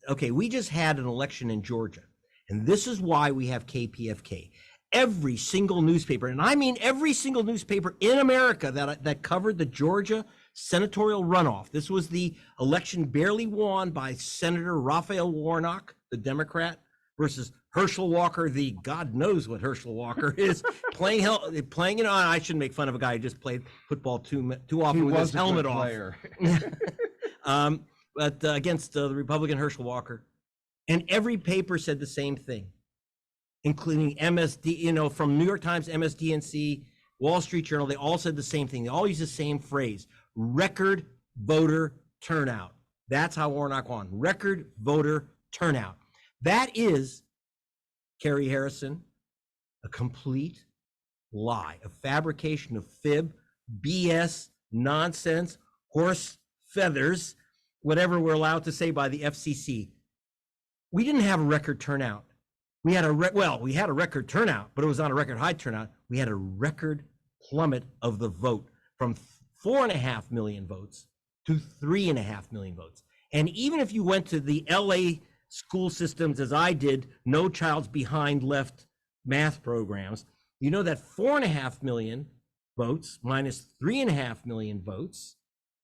okay, we just had an election in Georgia, and this is why we have KPFK. Every single newspaper, and I mean every single newspaper in America that covered the Georgia senatorial runoff. This was the election barely won by Senator Raphael Warnock, the Democrat, versus Herschel Walker, the God knows what Herschel Walker is, playing, you know, I shouldn't make fun of a guy who just played football too often with his helmet off. But against the Republican Herschel Walker. And every paper said the same thing, including MSD, you know, from New York Times, MSDNC, Wall Street Journal, they all said the same thing. They all use the same phrase, record voter turnout. That's how Warnock won, record voter turnout. That is, Cary Harrison, a complete lie, a fabrication of fib, BS, nonsense, horse feathers, whatever we're allowed to say by the FCC. We didn't have a record turnout. We had we had a record turnout, but it was on a record high turnout. We had a record plummet of the vote from 4.5 million votes to 3.5 million votes. And even if you went to the LA school systems, as I did, No Child's Behind Left math programs, you know that 4.5 million votes minus 3.5 million votes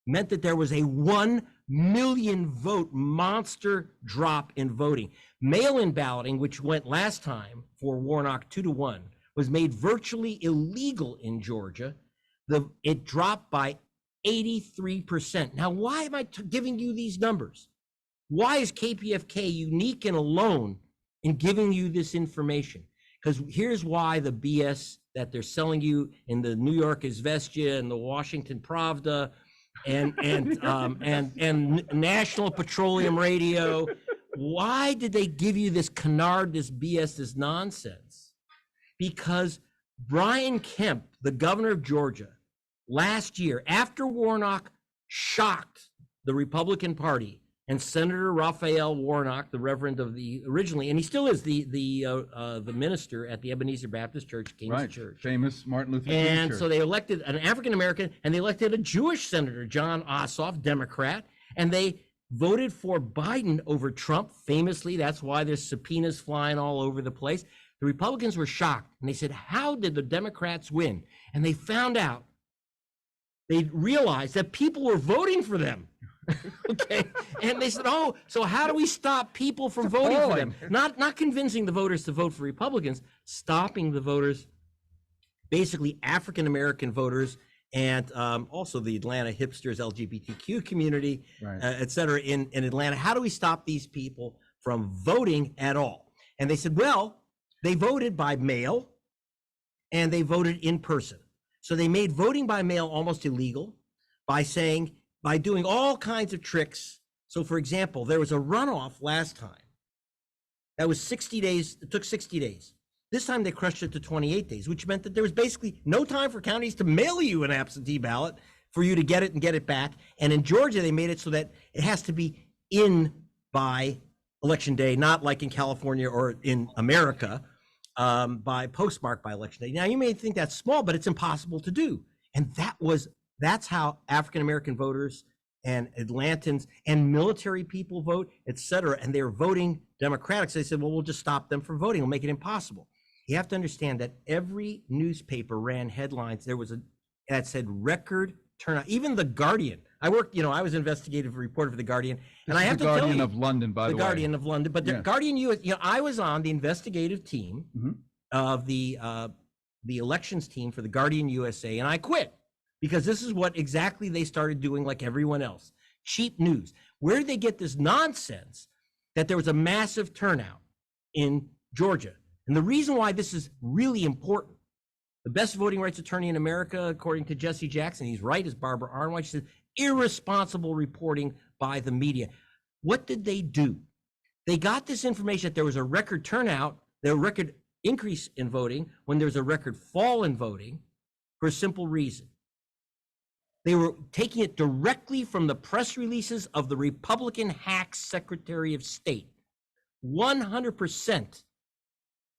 meant that there was a 1 million vote monster drop in voting. Mail-in balloting, which went last time for Warnock 2-1, was made virtually illegal in Georgia. It dropped by 83%. Now, why am I giving you these numbers? Why is KPFK unique and alone in giving you this information? Because here's why the BS that they're selling you in the New York Izvestia and the Washington Pravda and National Petroleum Radio, why did they give you this canard, this BS, this nonsense? Because Brian Kemp, the governor of Georgia, last year, after Warnock shocked the Republican Party, and Senator Raphael Warnock, the Reverend of the originally, and he still is the minister at the Ebenezer Baptist Church, King's Church, famous Martin Luther King and Church. So they elected an African American, and they elected a Jewish senator, John Ossoff, Democrat, and they voted for Biden over Trump. Famously, that's why there's subpoenas flying all over the place. The Republicans were shocked, and they said, "How did the Democrats win?" And they found out. They realized that people were voting for them. Okay, and they said, "Oh, so how do we stop people from voting for them? Not convincing the voters to vote for Republicans, stopping the voters, basically African American voters, and also the Atlanta hipsters, LGBTQ community, et cetera, in Atlanta. How do we stop these people from voting at all?" And they said, "Well, they voted by mail, and they voted in person. So they made voting by mail almost illegal by doing all kinds of tricks." So for example, there was a runoff last time that was 60 days, it took 60 days. This time they crushed it to 28 days, which meant that there was basically no time for counties to mail you an absentee ballot for you to get it and get it back. And in Georgia, they made it so that it has to be in by election day, not like in California or in America, by postmark by election day. Now you may think that's small, but it's impossible to do. And that's how African-American voters and Atlantans and military people vote, et cetera. And they're voting Democratic. So they said, well, we'll just stop them from voting. We'll make it impossible. You have to understand that every newspaper ran headlines. There was that said record turnout. Even The Guardian. I worked, I was investigative reporter for The Guardian. And I have to tell you. The Guardian of London, by the way. The Guardian of London. But the Guardian, I was on the investigative team of the elections team for The Guardian USA, and I quit. Because this is what exactly they started doing like everyone else. Cheap news. Where did they get this nonsense that there was a massive turnout in Georgia? And the reason why this is really important, the best voting rights attorney in America, according to Jesse Jackson, he's right, is Barbara Arnwhite. She said, irresponsible reporting by the media. What did they do? They got this information that there was a record turnout, there was a record increase in voting when there was a record fall in voting for a simple reason. They were taking it directly from the press releases of the Republican hack Secretary of State. 100%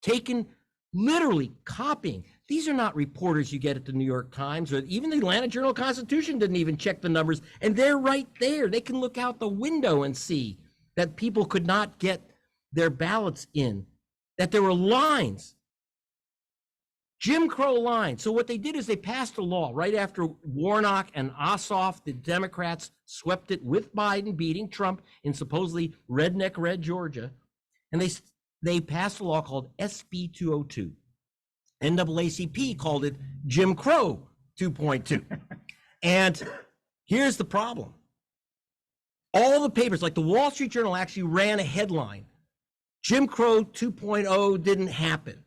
taken, literally copying. These are not reporters you get at the New York Times, or even the Atlanta Journal-Constitution didn't even check the numbers, and they're right there. They can look out the window and see that people could not get their ballots in, that there were lines, Jim Crow lines. So what they did is they passed a law right after Warnock and Ossoff, the Democrats, swept it with Biden beating Trump in supposedly redneck red Georgia. And they passed a law called SB 202. NAACP called it Jim Crow 2.2. And here's the problem. All the papers, like the Wall Street Journal, actually ran a headline. Jim Crow 2.0 didn't happen,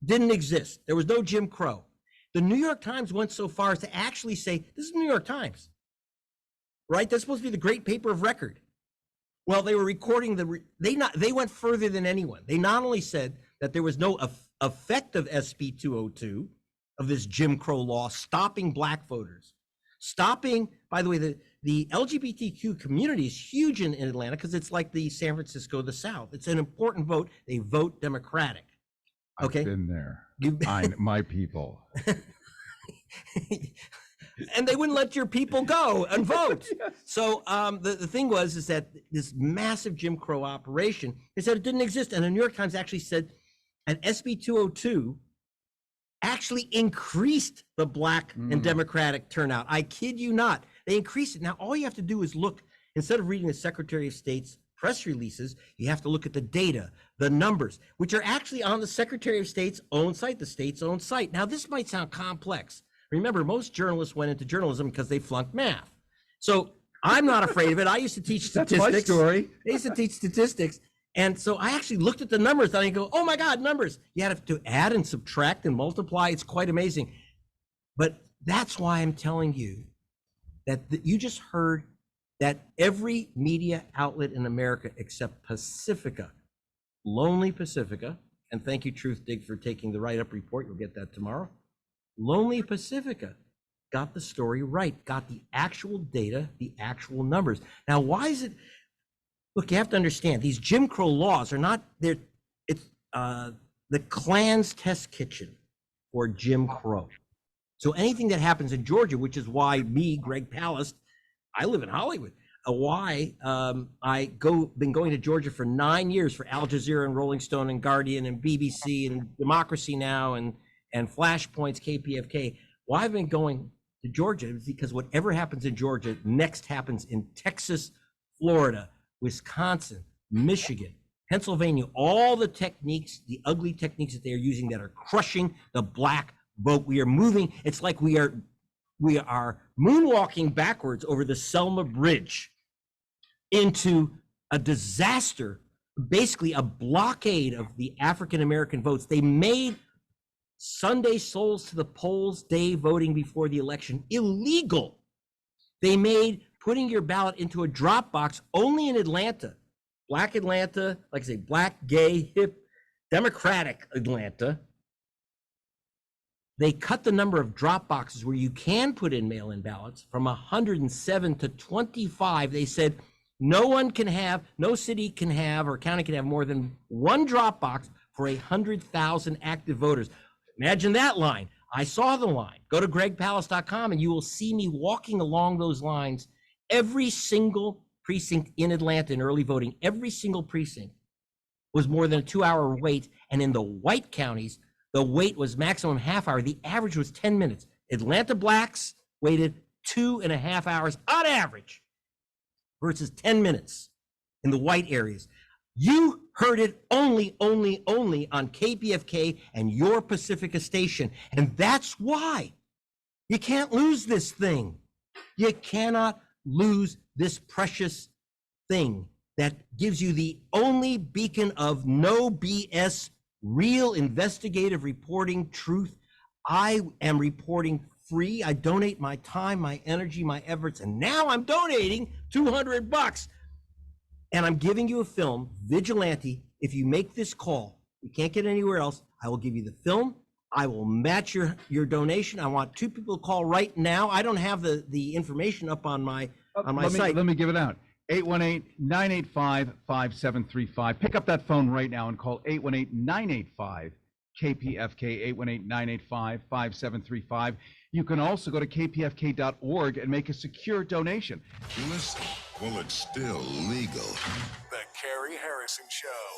didn't exist. There was no Jim Crow. The New York Times went so far as to actually say, this is the New York Times, right? That's supposed to be the great paper of record. Well, they were recording they went further than anyone. They not only said that there was no effect of SB 202, of this Jim Crow law, stopping black voters, stopping, by the way, the LGBTQ community is huge in Atlanta because it's like the San Francisco of the South. It's an important vote. They vote Democratic. Okay. I've been there. My people. And they wouldn't let your people go and vote. Yes. So the thing is that this massive Jim Crow operation, they said it didn't exist. And the New York Times actually said an SB 202 actually increased the black and Democratic turnout. I kid you not. They increased it. Now, all you have to do is look, instead of reading the Secretary of State's press releases, you have to look at the data, the numbers, which are actually on the Secretary of State's own site, the state's own site. Now, this might sound complex. Remember, most journalists went into journalism because they flunked math. So I'm not afraid of it. I used to teach statistics. That's my story. I used to teach statistics. And so I actually looked at the numbers and I go, oh my God, numbers. You have to add and subtract and multiply. It's quite amazing. But that's why I'm telling you that you just heard that every media outlet in America except Pacifica, Lonely Pacifica, and thank you, Truth Dig, for taking the write-up report. You'll get that tomorrow. Lonely Pacifica got the story right, got the actual data, the actual numbers. Now, why is it? Look, you have to understand, these Jim Crow laws are not there. It's the Klan's test kitchen for Jim Crow. So anything that happens in Georgia, which is why me, Greg Palast, I live in Hollywood, why been going to Georgia for 9 years for Al Jazeera and Rolling Stone and Guardian and BBC and Democracy Now! and Flashpoints, KPFK. Why I've been going to Georgia is because whatever happens in Georgia next happens in Texas, Florida, Wisconsin, Michigan, Pennsylvania, all the techniques, the ugly techniques that they are using that are crushing the black vote. We are moving. It's like we are moonwalking backwards over the Selma Bridge into a disaster, basically a blockade of the African-American votes. They made Sunday souls to the polls day voting before the election illegal. They made putting your ballot into a drop box only in Atlanta, black Atlanta, like I say, black, gay, hip, Democratic Atlanta. They cut the number of drop boxes where you can put in mail-in ballots from 107 to 25. They said no city can have or county can have more than one drop box for 100,000 active voters. Imagine that line. I saw the line. Go to gregpalast.com and you will see me walking along those lines. Every single precinct in Atlanta in early voting, every single precinct was more than a 2-hour wait. And in the white counties, the wait was maximum half hour. The average was 10 minutes. Atlanta blacks waited 2.5 hours on average versus 10 minutes in the white areas. You heard it only on KPFK and your Pacifica station. And that's why you can't lose this thing. You cannot lose this precious thing that gives you the only beacon of no BS, real investigative reporting, truth. I am reporting free. I donate my time, my energy, my efforts, and now I'm donating $200. And I'm giving you a film, Vigilante. If you make this call, you can't get anywhere else, I will give you the film. I will match your donation. I want 2 people to call right now. I don't have the information up on my site. Let me give it out. 818-985-5735. Pick up that phone right now and call 818-985-KPFK, 818-985-5735. You can also go to kpfk.org and make a secure donation. Listen, well, it's still legal. embarrassing show.